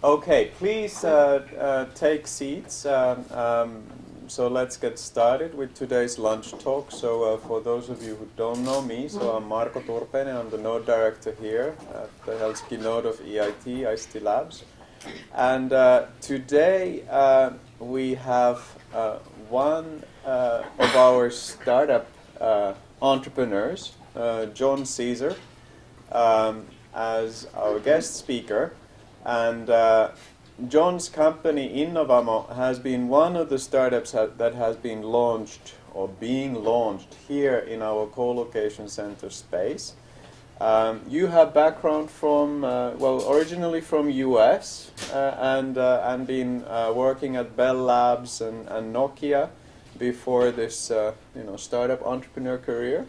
Okay, please take seats. So let's get started with today's lunch talk. So for those of you who don't know me, so I'm Marko Turpeinen. I'm the node director here at the Helsinki node of EIT, ICT Labs. And today we have one of our startup entrepreneurs, John Caesar, as our guest speaker. And John's company, Innovamo, has been one of the startups that has been launched or being launched here in our co-location center space. You have background from, originally from US and been working at Bell Labs and Nokia before this, startup entrepreneur career.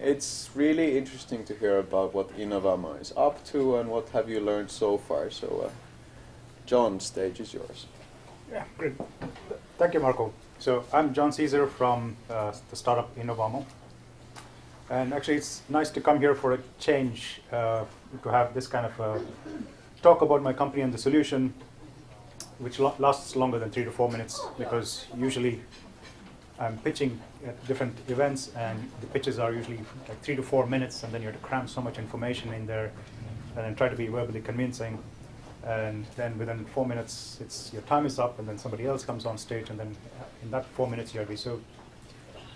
It's really interesting to hear about what Innovamo is up to and what have you learned so far. So, John, stage is yours. Yeah, great. Thank you, Marco. So I'm John Caesar from the startup Innovamo. And actually, it's nice to come here for a change, to have this kind of talk about my company and the solution, which lasts longer than 3 to 4 minutes, because usually I'm pitching at different events, and the pitches are usually like 3 to 4 minutes, and then you have to cram so much information in there, and then try to be verbally convincing, and then within 4 minutes, your time is up, and then somebody else comes on stage, and then in that 4 minutes, you have to be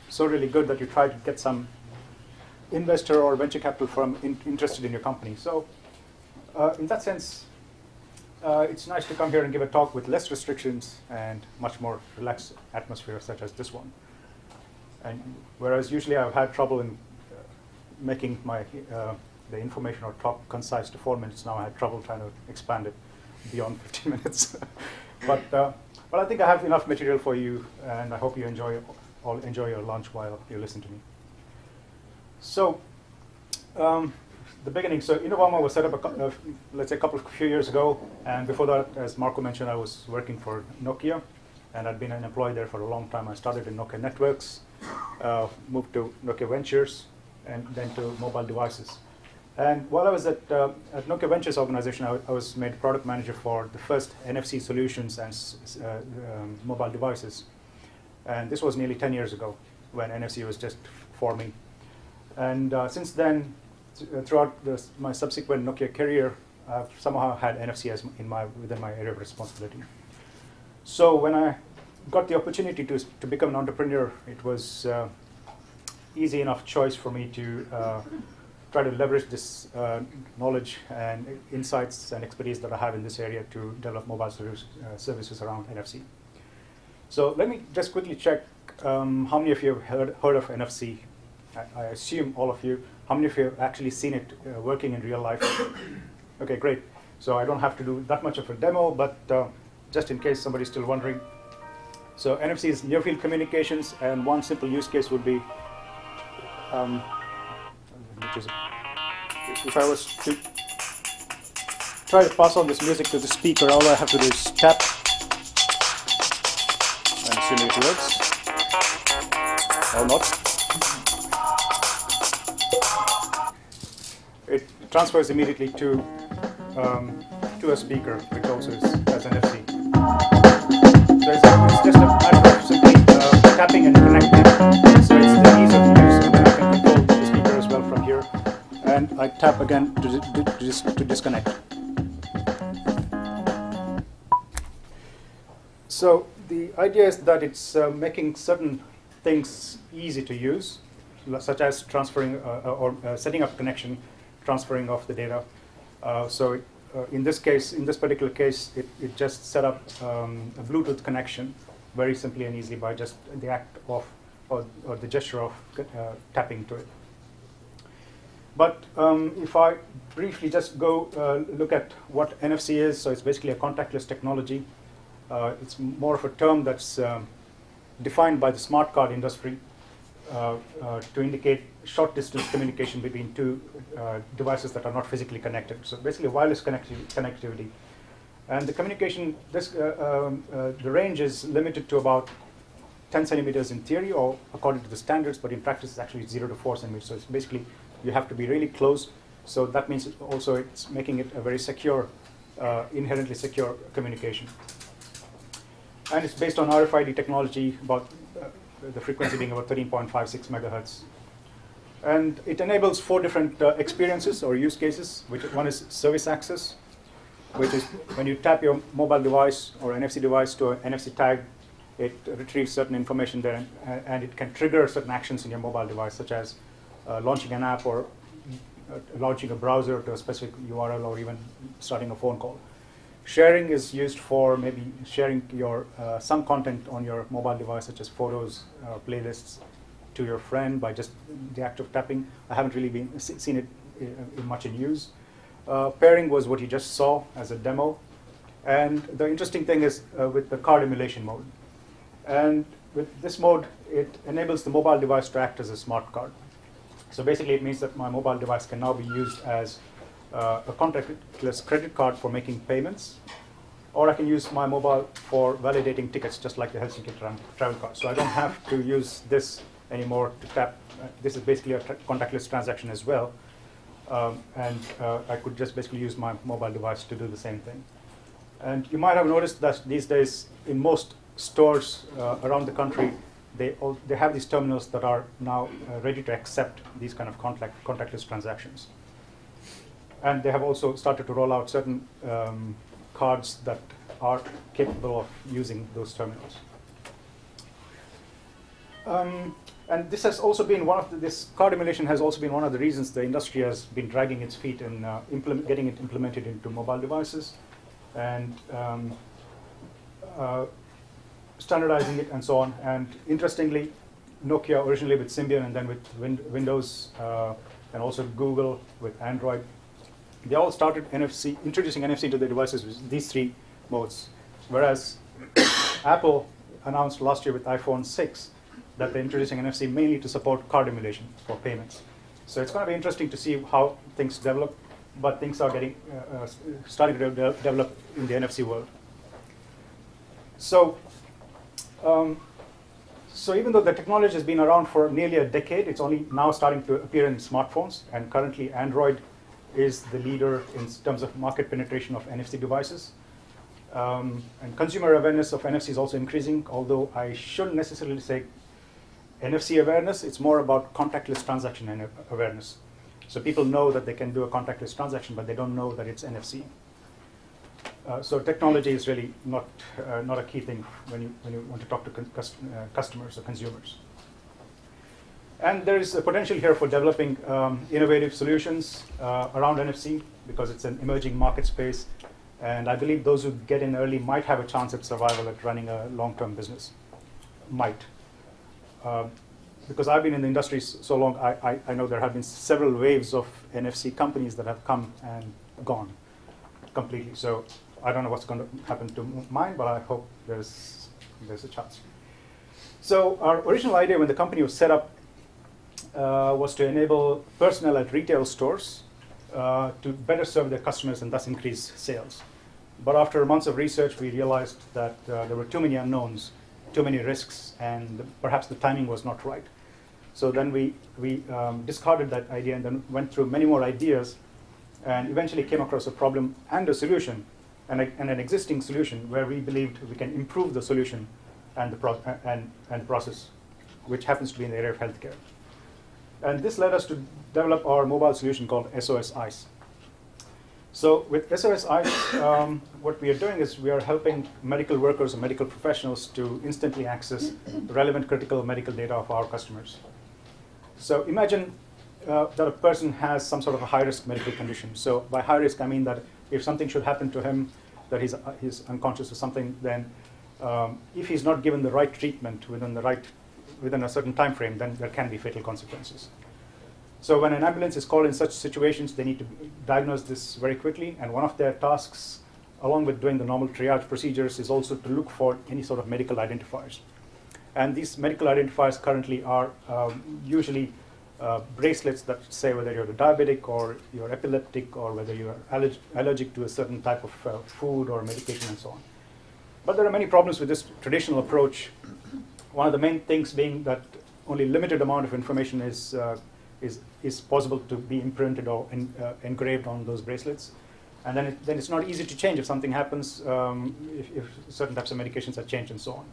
so really good that you try to get some investor or venture capital firm interested in your company. So, in that sense, it's nice to come here and give a talk with less restrictions and much more relaxed atmosphere, such as this one. And whereas usually I've had trouble in making my the information or talk concise to 4 minutes, now I had trouble trying to expand it beyond 15 minutes. But I think I have enough material for you, and I hope you all enjoy your lunch while you listen to me. So, the beginning. So Innovamo was set up let's say a few years ago, and before that, as Marco mentioned, I was working for Nokia, and I'd been an employee there for a long time. I started in Nokia Networks, moved to Nokia Ventures, and then to mobile devices. And while I was at Nokia Ventures organization, I was made product manager for the first NFC solutions and mobile devices. And this was nearly 10 years ago, when NFC was just forming. And since then, throughout my subsequent Nokia career, I've somehow had NFC as within my area of responsibility. So when I got the opportunity to become an entrepreneur, it was easy enough choice for me to try to leverage this knowledge and insights and expertise that I have in this area to develop mobile services around NFC. So let me just quickly check how many of you have heard of NFC. I assume all of you. How many of you have actually seen it working in real life? Okay, great. So I don't have to do that much of a demo, but just in case somebody's still wondering. So NFC is near-field communications, and one simple use case would be, if I was to try to pass on this music to the speaker, all I have to do is tap, and assuming it works, or not. It transfers immediately to a speaker, which also is as NFC. So it's just a matter of simply tapping and connecting. So it's the ease of use, and I can control the speaker as well from here. And I tap again to disconnect. So the idea is that it's making certain things easy to use, such as transferring or setting up connection, transferring of the data. In this particular case, it just set up a Bluetooth connection very simply and easily by just the act of, or the gesture of tapping to it. But if I briefly just go look at what NFC is, so it's basically a contactless technology. It's more of a term that's defined by the smart card industry to indicate short distance communication between two devices that are not physically connected. So basically wireless connectivity. And the communication, the range is limited to about 10 centimeters in theory, or according to the standards, but in practice it's actually 0 to 4 centimeters. So it's basically, you have to be really close So that means it's making it a very secure, inherently secure communication. And it's based on RFID technology, about the frequency being about 13.56 megahertz. And it enables 4 different experiences or use cases, which one is service access, which is when you tap your mobile device or NFC device to an NFC tag, it retrieves certain information there, and it can trigger certain actions in your mobile device, such as launching an app or launching a browser to a specific URL or even starting a phone call. Sharing is used for maybe sharing your some content on your mobile device, such as photos, playlists, to your friend by just the act of tapping. I haven't really seen it much in use. Pairing was what you just saw as a demo. And the interesting thing is with the card emulation mode. And with this mode, it enables the mobile device to act as a smart card. So basically, it means that my mobile device can now be used as a contactless credit card for making payments, or I can use my mobile for validating tickets, just like the Helsinki travel card. So I don't have to use this anymore to tap. This is basically a contactless transaction as well. And I could just basically use my mobile device to do the same thing. And you might have noticed that these days, in most stores around the country, they have these terminals that are now ready to accept these kind of contactless transactions. And they have also started to roll out certain cards that are capable of using those terminals. And this has also been this card emulation has also been one of the reasons the industry has been dragging its feet in getting it implemented into mobile devices and standardizing it and so on. And interestingly, Nokia originally with Symbian and then with Windows and also Google with Android, they all started introducing NFC to their devices with these 3 modes. Whereas Apple announced last year with iPhone 6 that they're introducing NFC mainly to support card emulation for payments. So it's going to be interesting to see how things develop, but things are starting to develop in the NFC world. So, so even though the technology has been around for nearly a decade, it's only now starting to appear in smartphones, and currently Android is the leader in terms of market penetration of NFC devices. And consumer awareness of NFC is also increasing, although I shouldn't necessarily say NFC awareness. It's more about contactless transaction awareness. So people know that they can do a contactless transaction, but they don't know that it's NFC. So technology is really not a key thing when you want to talk to customers or consumers. And there is a potential here for developing innovative solutions around NFC because it's an emerging market space. And I believe those who get in early might have a chance at survival at running a long-term business. Might. Because I've been in the industry so long, I know there have been several waves of NFC companies that have come and gone completely. So I don't know what's going to happen to mine, but I hope there's a chance. So our original idea when the company was set up was to enable personnel at retail stores to better serve their customers and thus increase sales. But after months of research, we realized that there were too many unknowns, too many risks, and perhaps the timing was not right. So then we discarded that idea and then went through many more ideas and eventually came across a problem and a solution and an existing solution where we believed we can improve the solution and the process, which happens to be in the area of healthcare. And this led us to develop our mobile solution called SOS ICE. So with SOS ICE, what we are doing is we are helping medical workers and medical professionals to instantly access relevant critical medical data of our customers. So imagine that a person has some sort of a high-risk medical condition. So by high risk, I mean that if something should happen to him, that he's unconscious or something, then if he's not given the right treatment within a certain time frame, then there can be fatal consequences. So when an ambulance is called in such situations, they need to diagnose this very quickly, and one of their tasks, along with doing the normal triage procedures, is also to look for any sort of medical identifiers. And these medical identifiers currently are usually bracelets that say whether you're a diabetic or you're epileptic or whether you're allergic to a certain type of food or medication and so on. But there are many problems with this traditional approach. One of the main things being that only limited amount of information is is possible to be imprinted or engraved on those bracelets. And then it's not easy to change if something happens, if certain types of medications are changed and so on.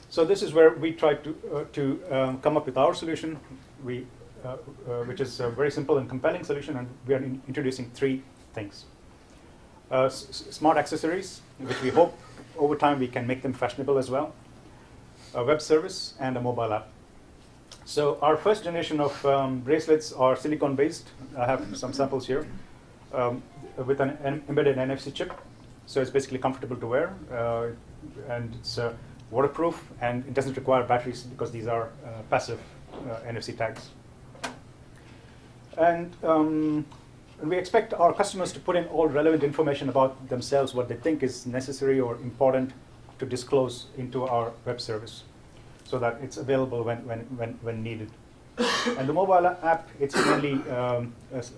So this is where we try to come up with our solution, which is a very simple and compelling solution, and we are introducing three things. Smart accessories, which we hope over time we can make them fashionable as well, a web service, and a mobile app. So our first generation of bracelets are silicon-based. I have some samples here with an embedded NFC chip. So it's basically comfortable to wear, and it's waterproof, and it doesn't require batteries because these are passive NFC tags. And we expect our customers to put in all relevant information about themselves, what they think is necessary or important to disclose into our web service, so that it's available when needed. And the mobile app, it's mainly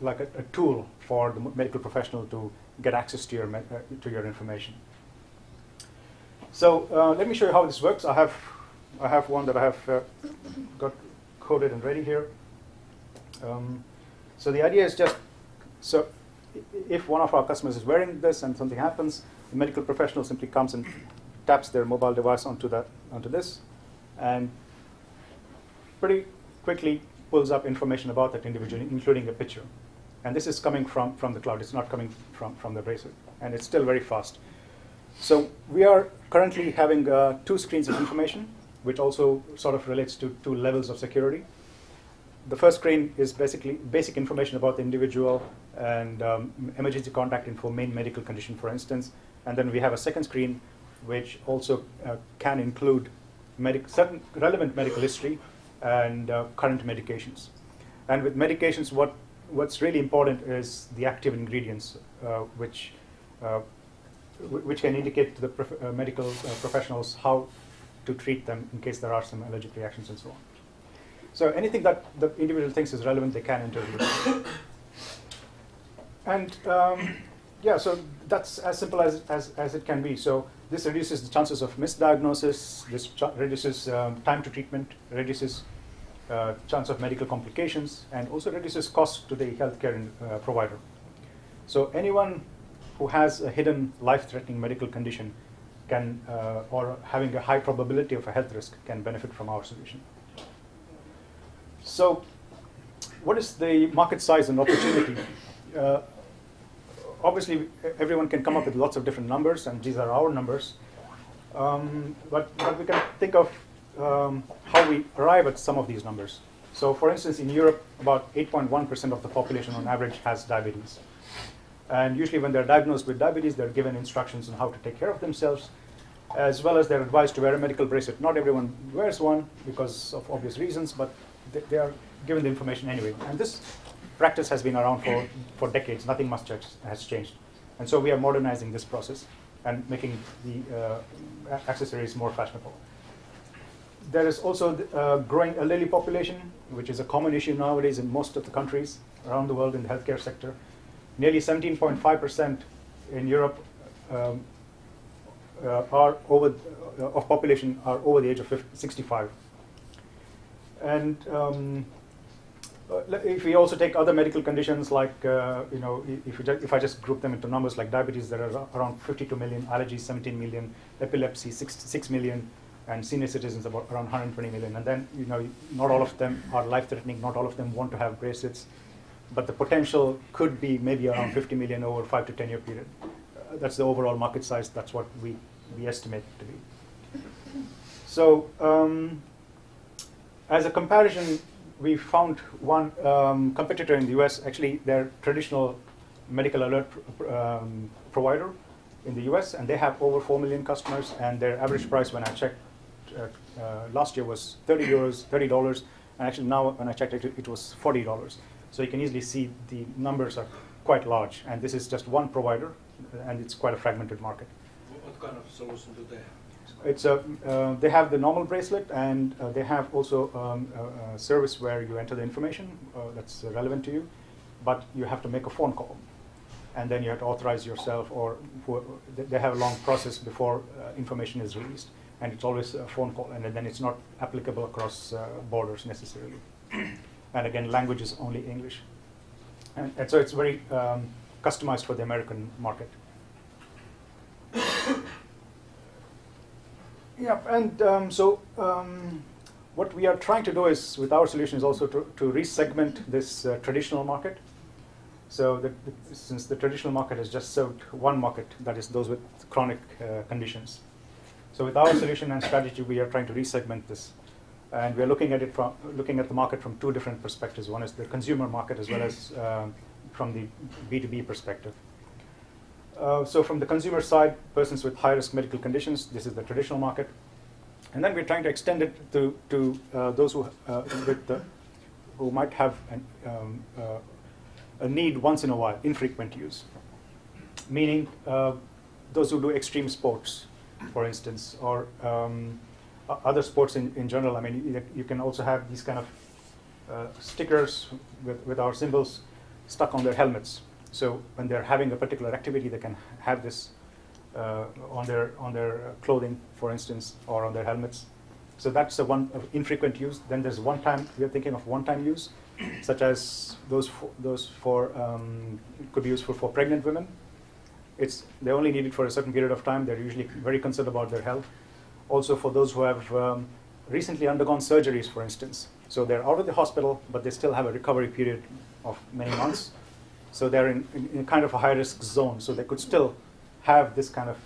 like a tool for the medical professional to get access to your information. So let me show you how this works. I have one that I have got coded and ready here. So the idea is just, so if one of our customers is wearing this and something happens, the medical professional simply comes and taps their mobile device onto this, and pretty quickly pulls up information about that individual, including a picture. And this is coming from the cloud. It's not coming from the bracelet, and it's still very fast. So we are currently having 2 screens of information, which also sort of relates to 2 levels of security. The first screen is basically basic information about the individual and emergency contact info, main medical condition, for instance. And then we have a second screen, which also can include certain relevant medical history and current medications. And with medications, what's really important is the active ingredients, which can indicate to the medical professionals how to treat them in case there are some allergic reactions and so on. So anything that the individual thinks is relevant, they can enter it. And yeah, so that's as simple as it can be. So this reduces the chances of misdiagnosis, this reduces time to treatment, reduces chance of medical complications, and also reduces cost to the healthcare provider. So anyone who has a hidden life-threatening medical condition can, or having a high probability of a health risk, can benefit from our solution. So what is the market size and opportunity? Obviously, everyone can come up with lots of different numbers, and these are our numbers. But we can think of how we arrive at some of these numbers. So for instance, in Europe, about 8.1% of the population on average has diabetes. And usually when they're diagnosed with diabetes, they're given instructions on how to take care of themselves, as well as they're advised to wear a medical bracelet. Not everyone wears one because of obvious reasons, but they are given the information anyway. And this practice has been around for decades. Nothing much has changed. And so we are modernizing this process and making the accessories more fashionable. There is also growing elderly population, which is a common issue nowadays in most of the countries around the world in the healthcare sector. Nearly 17.5% in Europe of population are over the age of 65. And if we also take other medical conditions like, if I just group them into numbers like diabetes, there are around 52 million, allergies 17 million, epilepsy 6 million, and senior citizens about around 120 million. And then, not all of them are life-threatening, not all of them want to have bracelets, but the potential could be maybe around 50 million over a 5 to 10 year period. That's the overall market size. That's what we estimate it to be. So as a comparison, we found one competitor in the US. Actually, they're traditional medical alert provider in the US, and they have over 4 million customers, and their average price when I checked last year was $30, and actually now when I checked it was $40. So you can easily see the numbers are quite large, and this is just one provider, and it's quite a fragmented market. What kind of solution do they have? It's they have the normal bracelet, and they have also a service where you enter the information that's relevant to you, but you have to make a phone call, and then you have to authorize yourself, or they have a long process before information is released, and it's always a phone call, and then it's not applicable across borders necessarily. And again, language is only English. And so it's very customized for the American market. Yeah, and what we are trying to do is, with our solution, is also to re-segment this traditional market. So since the traditional market has just served one market, that is those with chronic conditions. So with our solution and strategy, we are trying to re-segment this. And we are looking at the market from two different perspectives. One is the consumer market as well as from the B2B perspective. So from the consumer side, persons with high-risk medical conditions, this is the traditional market. And then we're trying to extend it to those who might have a need once in a while, infrequent use. Meaning those who do extreme sports, for instance, or other sports in general. I mean, you can also have these kind of stickers with our symbols stuck on their helmets. So when they're having a particular activity, they can have this on their clothing, for instance, or on their helmets. So that's the one of infrequent use. Then there's one-time. We are thinking of one-time use, such as those for could be useful for pregnant women. They only need it for a certain period of time. They're usually very concerned about their health. Also for those who have recently undergone surgeries, for instance. So they're out of the hospital, but they still have a recovery period of many months. So they're in kind of a high-risk zone. So they could still have this kind of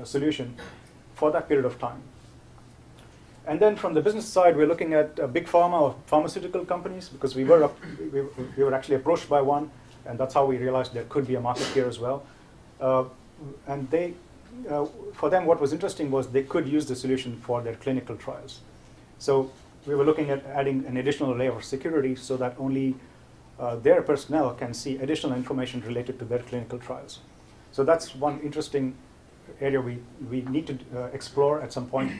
solution for that period of time. And then from the business side, we're looking at big pharma or pharmaceutical companies, because we were actually approached by one, and that's how we realized there could be a market here as well. And for them, what was interesting was they could use the solution for their clinical trials. So we were looking at adding an additional layer of security so that only their personnel can see additional information related to their clinical trials. So that's one interesting area we need to explore at some point.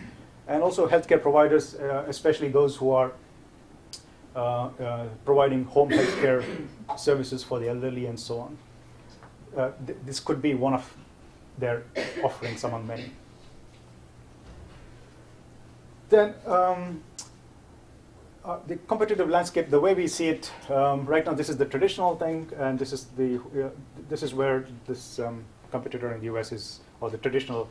And also healthcare providers, especially those who are providing home healthcare services for the elderly and so on. This could be one of their offerings among many. Then the competitive landscape, the way we see it right now, this is the traditional thing, and this is where this competitor in the US is, or the traditional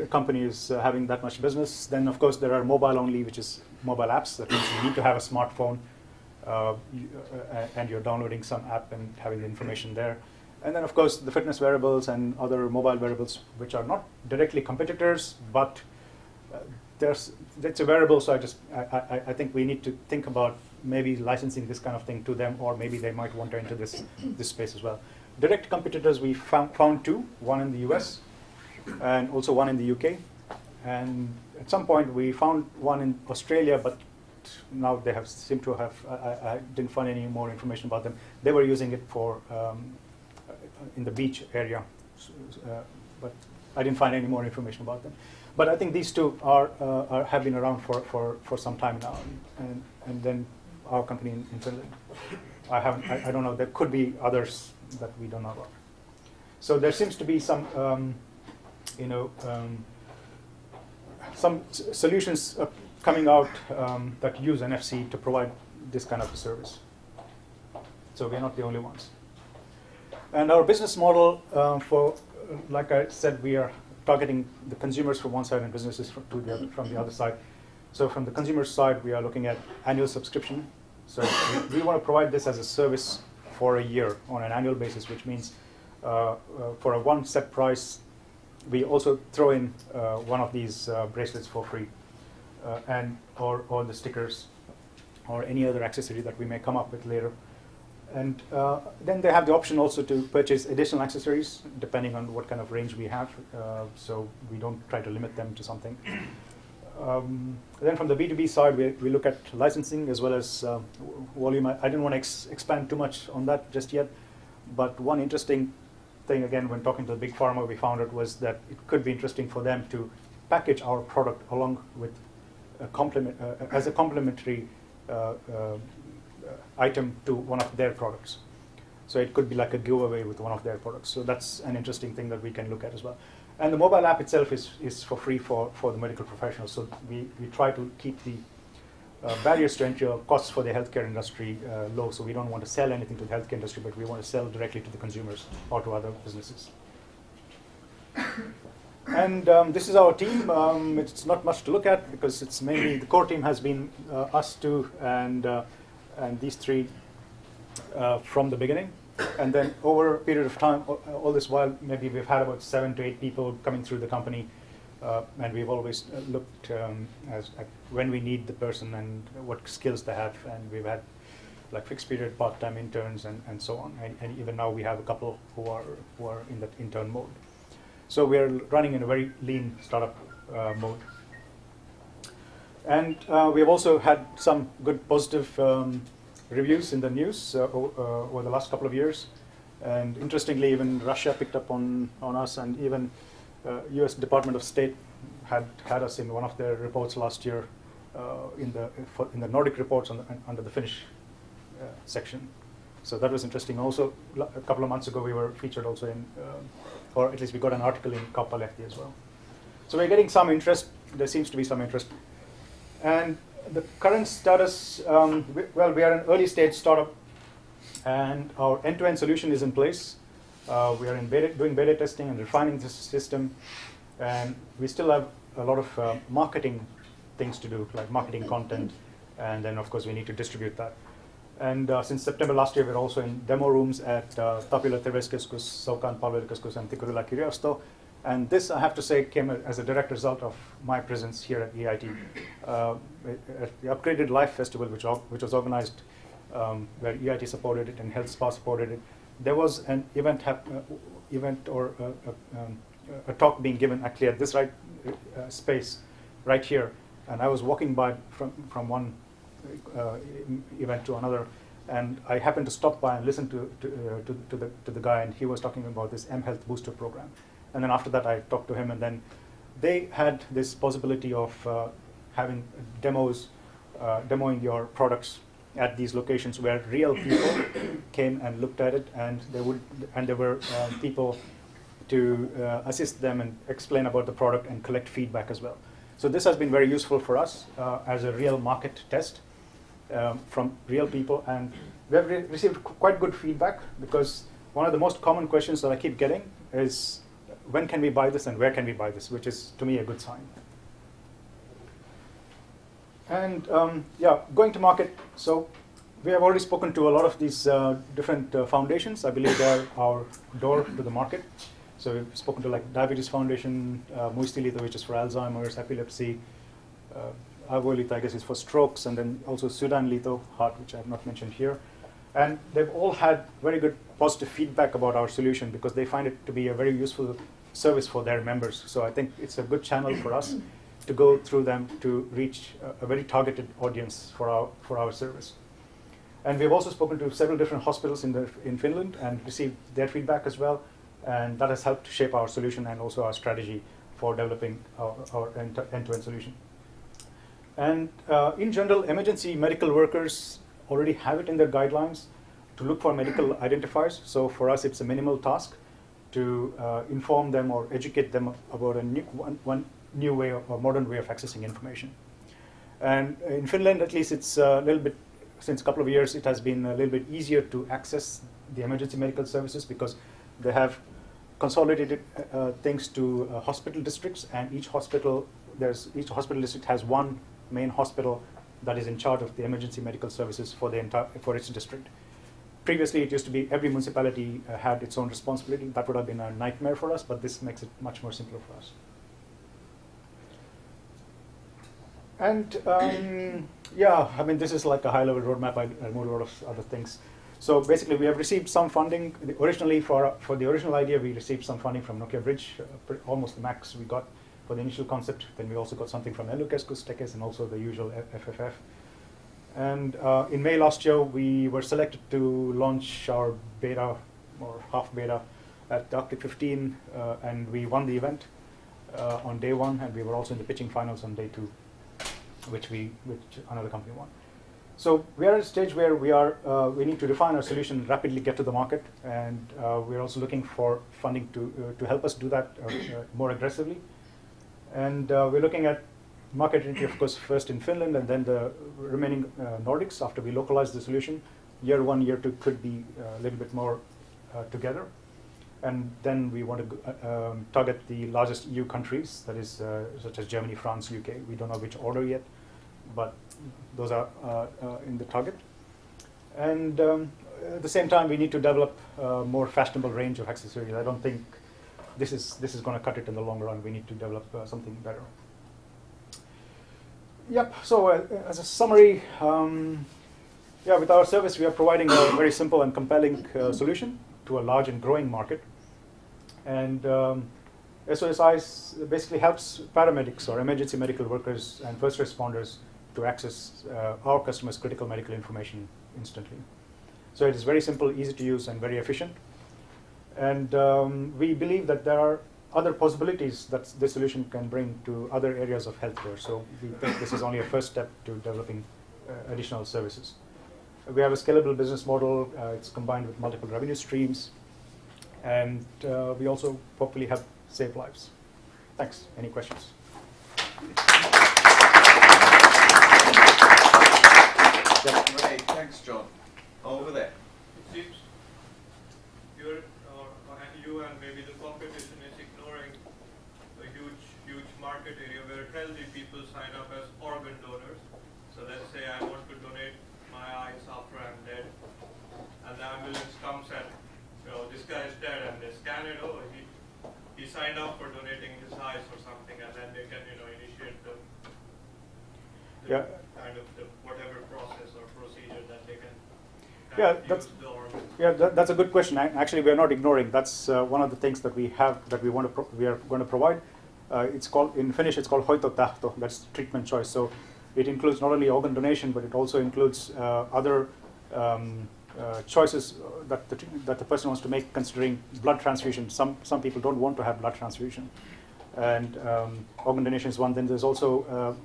company is having that much business. Then of course there are mobile only, which is mobile apps. That means you need to have a smartphone and you're downloading some app and having the information there. And then of course the fitness wearables and other mobile wearables, which are not directly competitors, but it's a wearable. So I think we need to think about maybe licensing this kind of thing to them, or maybe they might want to enter this space as well. Direct competitors, we found two, one in the US and also one in the UK. And at some point we found one in Australia, but now they seem to have, I didn't find any more information about them. They were using it for in the beach area, but I didn't find any more information about them. But I think these two have been around for some time now, and then our company in Finland. I don't know. There could be others that we don't know about. So there seems to be some, some solutions coming out that use NFC to provide this kind of a service. So we're not the only ones. And our business model like I said, we are targeting the consumers from one side and businesses from the other side. So from the consumer side, we are looking at annual subscription. So we want to provide this as a service for a year on an annual basis, which means for a one set price, we also throw in one of these bracelets for free, or the stickers, or any other accessory that we may come up with later. And then they have the option also to purchase additional accessories depending on what kind of range we have. So we don't try to limit them to something. Then from the B2B side, we look at licensing as well as volume. I didn't want to expand too much on that just yet. But one interesting thing, again, when talking to the big pharma, we found it was that it could be interesting for them to package our product along with a as a complementary item to one of their products. So it could be like a giveaway with one of their products. So that's an interesting thing that we can look at as well. And the mobile app itself is for free for the medical professionals. So we try to keep the barriers to entry or costs for the healthcare industry low. So we don't want to sell anything to the healthcare industry, but we want to sell directly to the consumers or to other businesses. And this is our team. It's not much to look at because it's mainly the core team has been us two and these three from the beginning. And then over a period of time, all this while, maybe we've had about 7 to 8 people coming through the company. And we've always looked at when we need the person and what skills they have. And we've had like fixed period part-time interns and so on. And even now we have a couple who are in that intern mode. So we're running in a very lean startup mode. And we have also had some good positive reviews in the news over the last couple of years. And interestingly, even Russia picked up on us, and even US Department of State had us in one of their reports last year in the Nordic reports under the Finnish section. So that was interesting. Also, a couple of months ago, we were featured also in, or at least we got an article in Kauppalehti as well. So we're getting some interest. There seems to be some interest. And the current status, well, we are an early stage startup, and our end-to-end solution is in place. We are doing beta testing and refining this system, and we still have a lot of marketing things to do, like marketing content, and then of course we need to distribute that. And since September last year, we're also in demo rooms at Tapila Terveyskeskus, Saukaan Palvelukeskus, and Tikurila Kirjasto. And this, I have to say, came as a direct result of my presence here at EIT. At the Upgraded Life Festival, which was organized, where EIT supported it and Health Spa supported it, there was an event or a talk being given actually at this space right here. And I was walking by from one event to another, and I happened to stop by and listen to the guy, and he was talking about this mHealth Booster program. And then after that, I talked to him, and then they had this possibility of having demos, demoing your products at these locations where real people came and looked at it, and there were people to assist them and explain about the product and collect feedback as well. So this has been very useful for us as a real market test from real people, and we have received quite good feedback, because one of the most common questions that I keep getting is, when can we buy this and where can we buy this, which is, to me, a good sign. And yeah, going to market. So we have already spoken to a lot of these different foundations. I believe they're our door to the market. So we've spoken to like Diabetes Foundation, Muistilito, which is for Alzheimer's, epilepsy, Avoilito, I guess, is for strokes, and then also Sudanlito, heart, which I have not mentioned here. And they've all had very good positive feedback about our solution, because they find it to be a very useful service for their members. So I think it's a good channel for us to go through them to reach a very targeted audience for our service. And we've also spoken to several different hospitals in Finland and received their feedback as well. And that has helped shape our solution and also our strategy for developing our end-to-end solution. And in general, emergency medical workers already have it in their guidelines to look for medical identifiers. So for us, it's a minimal task to inform them or educate them about one new way or modern way of accessing information. And in Finland, at least, it's a little bit, since a couple of years, it has been a little bit easier to access the emergency medical services, because they have consolidated things to hospital districts, and each hospital district has one main hospital that is in charge of the emergency medical services for its district. Previously, it used to be every municipality had its own responsibility. That would have been a nightmare for us, but this makes it much more simpler for us. And yeah, I mean, this is like a high-level roadmap. I removed a lot of other things. So basically, we have received some funding. Originally, for the original idea, we received some funding from Nokia Bridge, almost the max we got for the initial concept. Then we also got something from Ely-keskus, Tekes, and also the usual FFF. And in May last year, we were selected to launch our beta, or half beta, at the Arctic 15, and we won the event on day 1, and we were also in the pitching finals on day 2, which another company won. So we are at a stage where we need to refine our solution, rapidly get to the market, and we're also looking for funding to help us do that more aggressively. And we're looking at market entry, of course, first in Finland and then the remaining Nordics after we localize the solution. Year 1, year 2 could be a little bit more together. And then we want to target the largest EU countries, that is such as Germany, France, UK. We don't know which order yet, but those are in the target. And at the same time, we need to develop a more fashionable range of accessories. I don't think this is going to cut it in the long run. We need to develop something better. Yep, so as a summary, yeah, with our service, we are providing a very simple and compelling solution to a large and growing market. And SOSI basically helps paramedics or emergency medical workers and first responders to access our customers' critical medical information instantly. So it is very simple, easy to use, and very efficient. And we believe that there are other possibilities that this solution can bring to other areas of healthcare. So we think this is only a first step to developing additional services. We have a scalable business model. It's combined with multiple revenue streams. And we also hopefully help save lives. Thanks. Any questions? Yep. Great. Thanks, John. Over there. It seems you and maybe the competition is ignoring a huge market area where healthy people sign up as organ donors. So let's say I want to donate my eyes after I'm dead, and the ambulance comes and this guy is dead, and they scan it. Oh, he signed up for donating his eyes or something, and then they can initiate the kind of the whatever process or procedure that they can. That's a good question. Actually, we are not ignoring. That's one of the things that we have that we are going to provide. It's called in Finnish. It's called hoitotahto. That's treatment choice. So it includes not only organ donation, but it also includes other choices that the person wants to make, considering blood transfusion. Some people don't want to have blood transfusion, and organ donation is one. Then there's also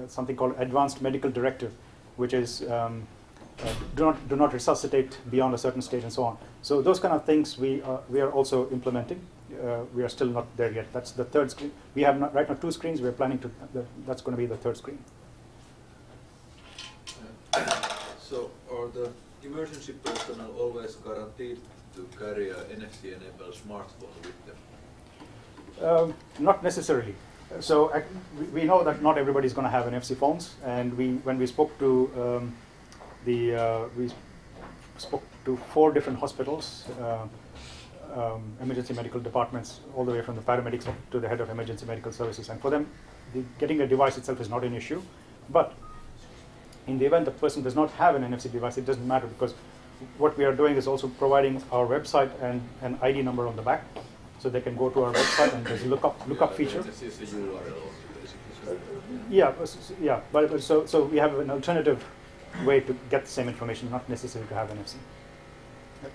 something called advanced medical directive, which is do not resuscitate beyond a certain stage and so on. So those kind of things we are also implementing. We are still not there yet. That's the third screen. We have right now 2 screens. We're planning to. That's going to be the 3rd screen. So are the emergency personnel always guaranteed to carry an NFC-enabled smartphone with them? Not necessarily. So we know that not everybody is going to have NFC phones, and when we spoke to we spoke to 4 different hospitals, emergency medical departments, all the way from the paramedics up to the head of emergency medical services. And for them, getting a device itself is not an issue. But in the event the person does not have an NFC device, it doesn't matter, because what we are doing is also providing our website and an ID number on the back, so they can go to our website and there's a lookup feature. But so we have an alternative way to get the same information, not necessary to have NFC. And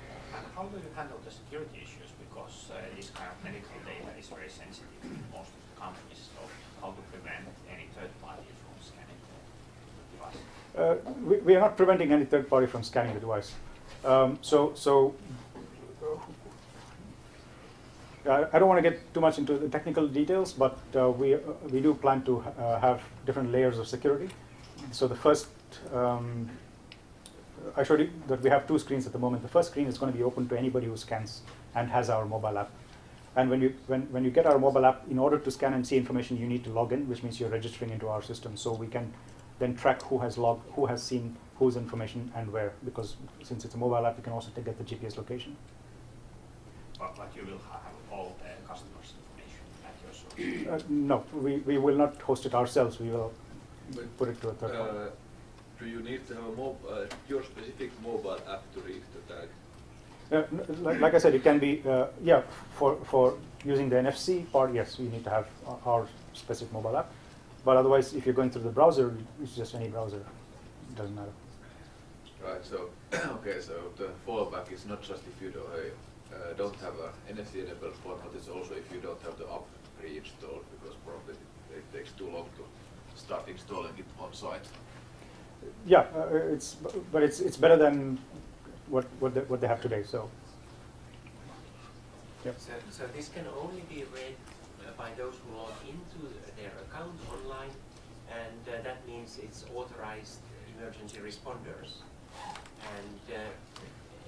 how do you handle the security issues? Because this kind of medical data is very sensitive in most of the companies. So how to prevent any third party from scanning the device? We are not preventing any third party from scanning the device. I don't want to get too much into the technical details, but we do plan to have different layers of security. So the first, I showed you that we have 2 screens at the moment. The first screen is going to be open to anybody who scans and has our mobile app. And when you get our mobile app, in order to scan and see information, you need to log in, which means you're registering into our system. So we can then track who has seen whose information and where, because since it's a mobile app, you can also get the GPS location. But you will have all the customers' information at your source? No, we will not host it ourselves. We will put it to a third party. Do you need to have your specific mobile app to read the tag? Like I said, it can be, for using the NFC part, yes, we need to have our specific mobile app. But otherwise, if you're going through the browser, it's just any browser. It doesn't matter. Right, so, okay, so the fallback is not just if you don't have an NFC-enabled phone, but it's also if you don't have the app pre-installed, because probably it takes too long to start installing it on site. Yeah, it's better than what they have today. So, yep. So this can only be read by those who log into their account online, and that means it's authorized emergency responders. And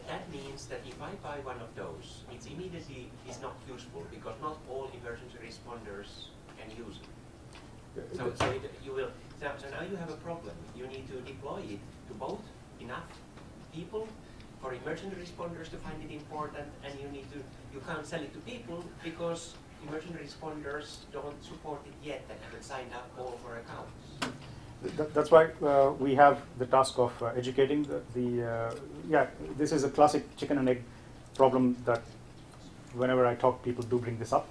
that means that if I buy one of those, it's immediately is not useful because not all emergency responders can use it. So now you have a problem. You need to deploy it to both enough people for emergency responders to find it important, and you can't sell it to people because emergency responders don't support it yet and haven't signed up all for accounts. That's why we have the task of educating yeah, this is a classic chicken and egg problem that whenever I talk, people do bring this up.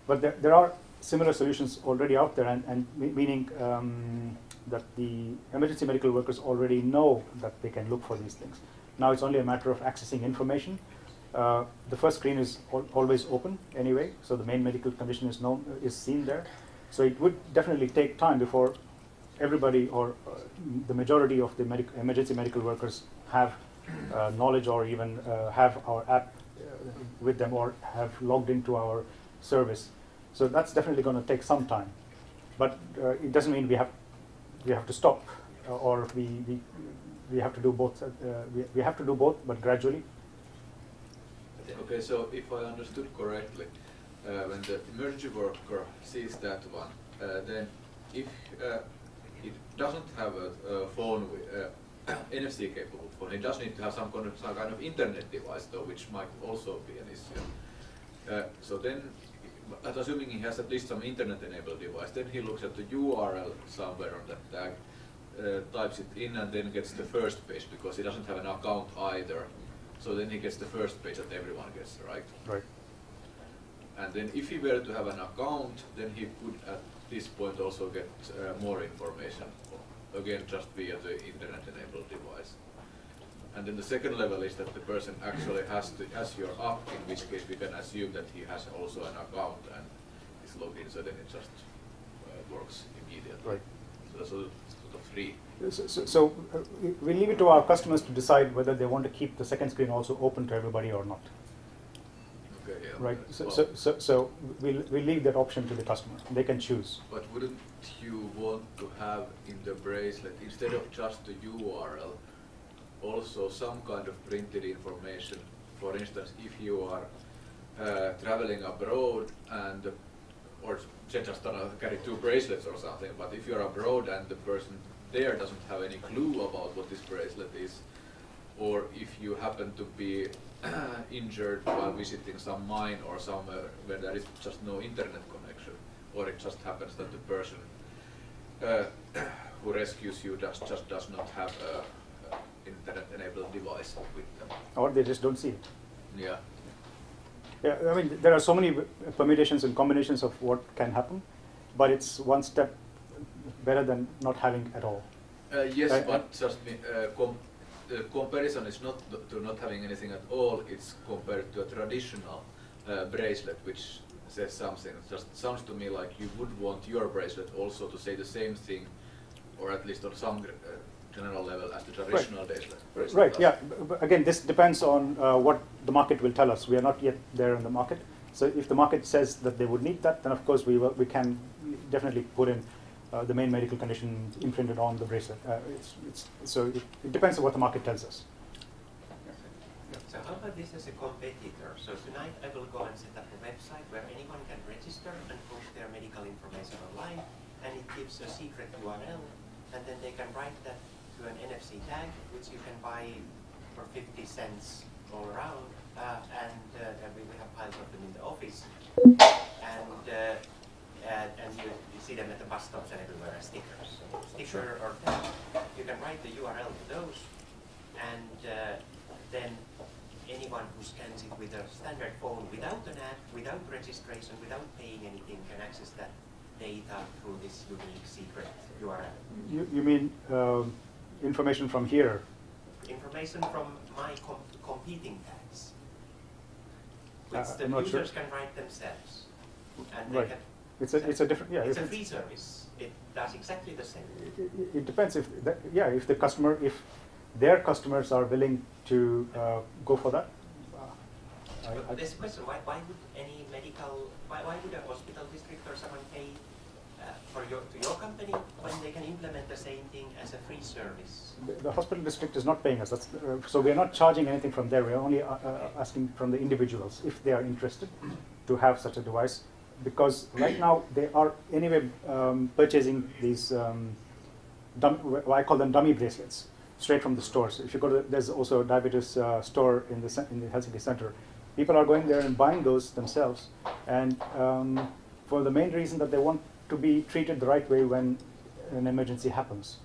But there are similar solutions already out there, and meaning that the emergency medical workers already know that they can look for these things. Now it's only a matter of accessing information. The first screen is always open anyway, so the main medical condition is seen there. So it would definitely take time before everybody or the majority of the emergency medical workers have knowledge or even have our app with them or have logged into our service. So that's definitely going to take some time. But it doesn't mean we have to stop or we have to do both. We have to do both, but gradually. Okay, so if I understood correctly, when the emergency worker sees that one, then if it doesn't have a phone with NFC capable phone, it does need to have some kind of internet device though, which might also be an issue. So then, but assuming he has at least some internet enabled device, then he looks at the URL somewhere on that tag, types it in and then gets the first page because he doesn't have an account either. So then he gets the first page that everyone gets, right? Right. And then if he were to have an account, then he could at this point also get more information, again just via the internet-enabled device. And then the second level is that the person actually has your app, in which case we can assume that he has also an account and is logged in, so then it just works immediately. Right. So that's sort of three. So we leave it to our customers to decide whether they want to keep the second screen also open to everybody or not. Okay, yeah. Right. Well, So we leave that option to the customer. They can choose. But wouldn't you want to have in the bracelet, instead of just the URL, also some kind of printed information? For instance, if you are traveling abroad and, or just carry two bracelets or something, but if you're abroad and the person there doesn't have any clue about what this bracelet is, or if you happen to be injured while visiting some mine or somewhere where there is just no internet connection, or it just happens that the person who rescues you just does not have a internet-enabled device with them. Or they just don't see it. Yeah. Yeah, I mean, there are so many permutations and combinations of what can happen, but it's one step better than not having at all. Yes, but just the comparison is not to not having anything at all, it's compared to a traditional bracelet, which says something. It just sounds to me like you would want your bracelet also to say the same thing, or at least on some general level as the traditional bracelet. Right, does. yeah. But again, this depends on what the market will tell us. We are not yet there in the market. So if the market says that they would need that, then of course we can definitely put in the main medical condition imprinted on the bracelet. So it depends on what the market tells us. So how about this as a competitor? So tonight I will go and set up a website where anyone can register and push their medical information online, and it gives a secret URL, and then they can write that to an NFC tag, which you can buy for 50 cents all around, and we have piles of them in the office, and you see them at the bus stops and everywhere as stickers. So sticker or tag, you can write the URL to those, and then anyone who scans it with a standard phone without an app, without registration, without paying anything can access that data through this unique secret URL. You mean information from here? Information from my competing tags, which the I'm not users sure. can write themselves. And Right. they can, It's a different, yeah. it's a free service. It does exactly the same. It depends if if their customers are willing to go for that. There's a question: why would any why would a hospital district or someone pay to your company when they can implement the same thing as a free service? The hospital district is not paying us. So we are not charging anything from there. We are only asking from the individuals if they are interested to have such a device. Because right now they are anyway purchasing these, I call them dummy bracelets, straight from the stores. If you go to, there's also a diabetes store in the Helsinki center. People are going there and buying those themselves, and for the main reason that they want to be treated the right way when an emergency happens.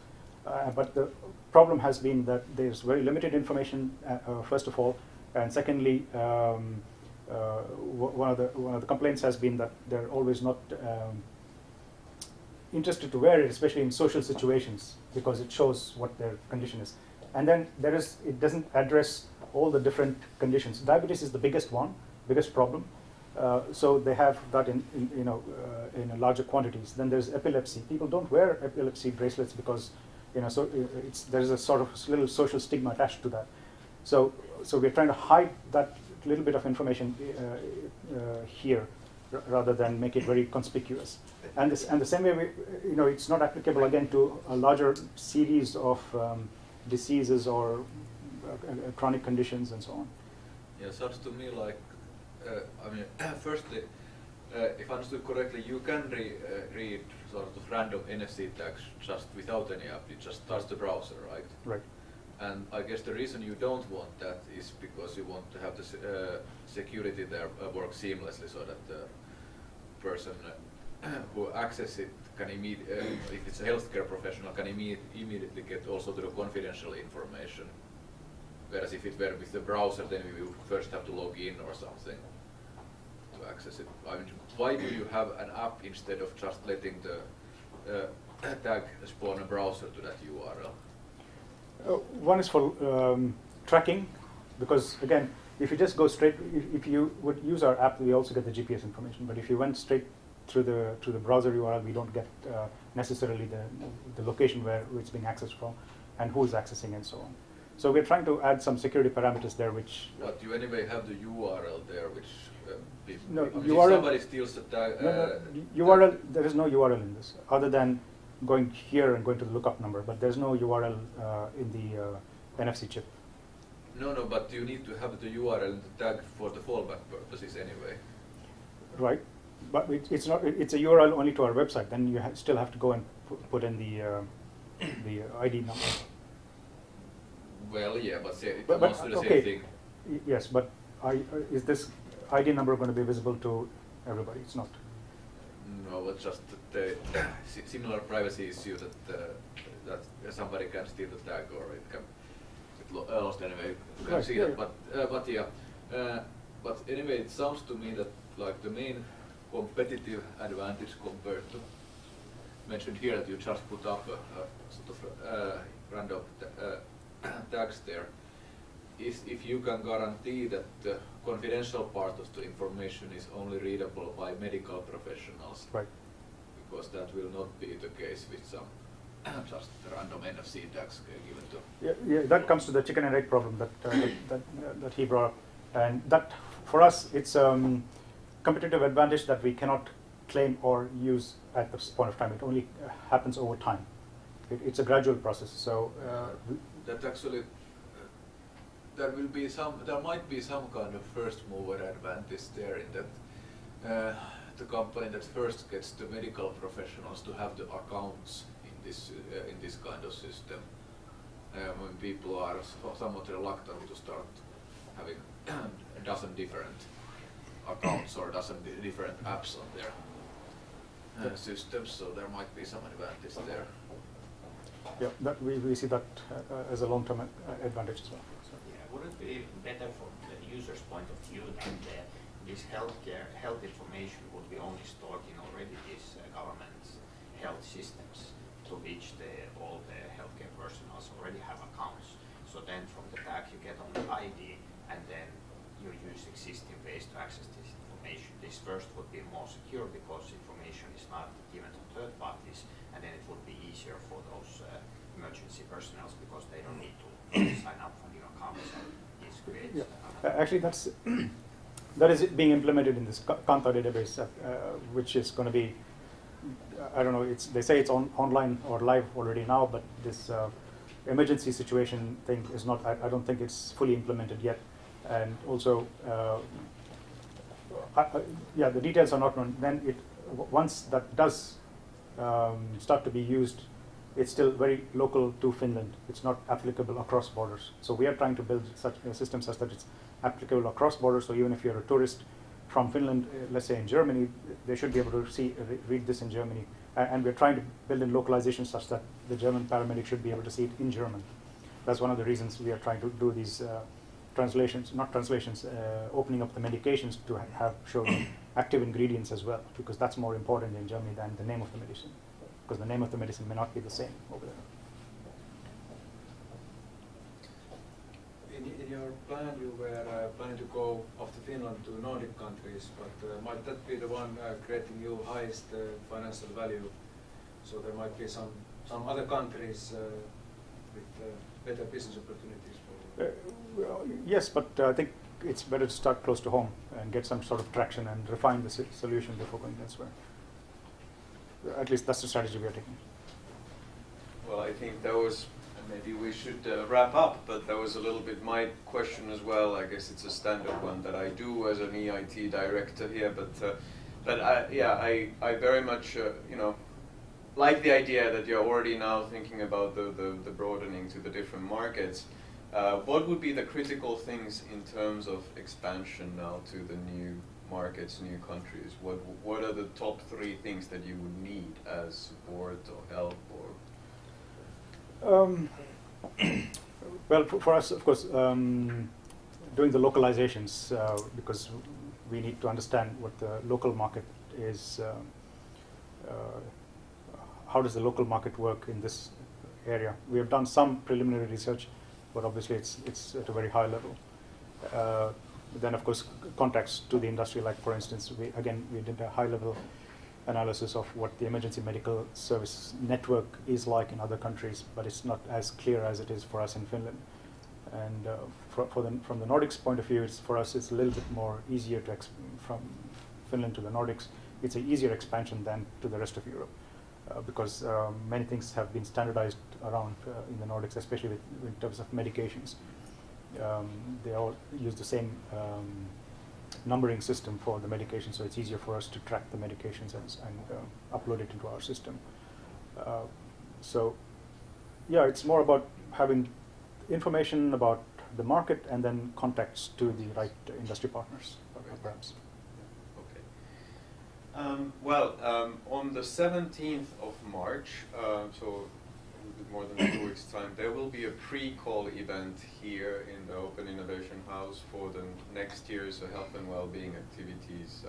But the problem has been that there's very limited information, first of all, and secondly, one of the complaints has been that they're always not interested to wear it, especially in social situations, because it shows what their condition is. And then it doesn't address all the different conditions. Diabetes is the biggest one, biggest problem. So they have that in larger quantities. Then there's epilepsy. People don't wear epilepsy bracelets because so there's a sort of little social stigma attached to that. So we're trying to hide that little bit of information here, rather than make it very conspicuous. And the same way, it's not applicable again to a larger series of diseases or chronic conditions and so on. Yeah, sounds to me like, firstly, if I understood correctly, you can read sort of random NFC tags just without any app. It just starts the browser, right? Right. And I guess the reason you don't want that is because you want to have the security there work seamlessly, so that the person who accesses it can if it's a healthcare professional, can immediately get also to the confidential information. Whereas if it were with the browser, then we would first have to log in or something to access it. I mean, why do you have an app instead of just letting the tag spawn a browser to that URL? One is for tracking, because again, if you just go straight, if you would use our app, we also get the GPS information. But if you went straight through the browser URL, we don't get necessarily the location where it's being accessed from, and who is accessing, and so on. So we're trying to add some security parameters there, which. But you anyway have the URL there, which. No, if URL. Somebody steals the tag. No, URL. There is no URL in this, other than going here and going to the lookup number. But there's no URL in the NFC chip. No, but you need to have the URL in the tag for the fallback purposes anyway. Right, but it's not. It's a URL only to our website. Then you still have to go and put in the ID number. Well, yeah, but it amounts to the same thing. Yes, but is this ID number going to be visible to everybody? It's not. No, but just the similar privacy issue that somebody can steal the tag, or it can get lost anyway. You can see that, but yeah. But anyway, it sounds to me that like the main competitive advantage compared to mentioned here that you just put up a sort of random tags there, is if you can guarantee that the confidential part of the information is only readable by medical professionals. Right. Because that will not be the case with some just random NFC tags given to. Yeah, that comes to the chicken and egg problem that he brought up, and that for us it's competitive advantage that we cannot claim or use at this point of time. It only happens over time. It's a gradual process. So that actually there might be some kind of first mover advantage there, in that the company that first gets the medical professionals to have the accounts in this kind of system, when people are somewhat reluctant to start having a dozen different accounts or a dozen different apps on their systems, so there might be some advantage there. Yeah, that we see that as a long-term advantage as well. So. Yeah, would it be better from the user's point of view that this health information would be only stored in already these government health systems to which all the healthcare personnel already have accounts? So then from the tag you get on the ID, and then you use existing ways to access this information. This first would be more secure because information is not given to third parties, and then it would be easier for those emergency personnel because they don't need to sign up for new accounts, and this creates. Yeah. Actually, that is being implemented in this Kanta database, which is going to be I don't know, they say it's online or live already now, but this emergency situation thing is not, I don't think it's fully implemented yet. And also, yeah, the details are not known. Then once that does start to be used, it's still very local to Finland. It's not applicable across borders. So we are trying to build such a system such that it's applicable across borders. So even if you're a tourist from Finland, let's say in Germany, they should be able to read this in Germany. And we're trying to build in localization such that the German paramedic should be able to see it in German. That's one of the reasons we are trying to do these opening up the medications to have shown active ingredients as well, because that's more important in Germany than the name of the medicine, because the name of the medicine may not be the same over there. In your plan, you were planning to go after Finland to Nordic countries, but might that be the one creating you highest financial value? So there might be some other countries with better business opportunities for you. Well, yes, but I think it's better to start close to home and get some sort of traction and refine the solution before going elsewhere. At least that's the strategy we are taking. Well, I think that was, maybe we should wrap up, but that was a little bit my question as well. I guess it's a standard one that I do as an EIT director here, but I very much, you know, like the idea that you're already now thinking about the broadening to the different markets. What would be the critical things in terms of expansion now to the new markets, new countries? What are the top 3 things that you would need as support or help or? Well, for us, of course, doing the localizations, because we need to understand what the local market is. How does the local market work in this area? We have done some preliminary research, but obviously it's at a very high level. Then, of course, contacts to the industry, like for instance, we did a high-level analysis of what the emergency medical service network is like in other countries, but it's not as clear as it is for us in Finland. And from the Nordics point of view, for us it's a little bit more easier to from Finland to the Nordics. It's an easier expansion than to the rest of Europe, because many things have been standardized around in the Nordics, especially in terms of medications. They all use the same numbering system for the medication, so it's easier for us to track the medications and upload it into our system. So, yeah, it's more about having information about the market and then contacts to the right industry partners, perhaps. On the 17th of March, so a bit more than 2 weeks' time, there will be a pre-call event here in the Open Innovation House for the next year's health and well-being activities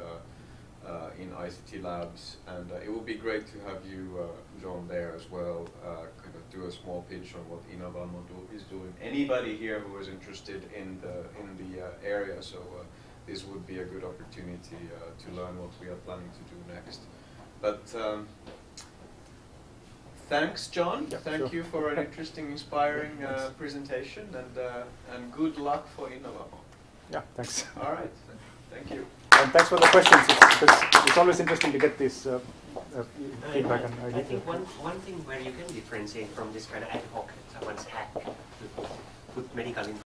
in ICT labs, and it would be great to have you, John, there as well, kind of do a small pitch on what Innovamo is doing. Anybody here who is interested in the area, so this would be a good opportunity to learn what we are planning to do next. But thanks, John. Yeah, Thank you for an interesting, inspiring presentation, and good luck for Innovamo. Yeah, thanks. All right. Thank you. And thanks for the questions. It's always interesting to get this feedback. And I think one thing where you can differentiate from this kind of ad hoc, someone's hack to put medical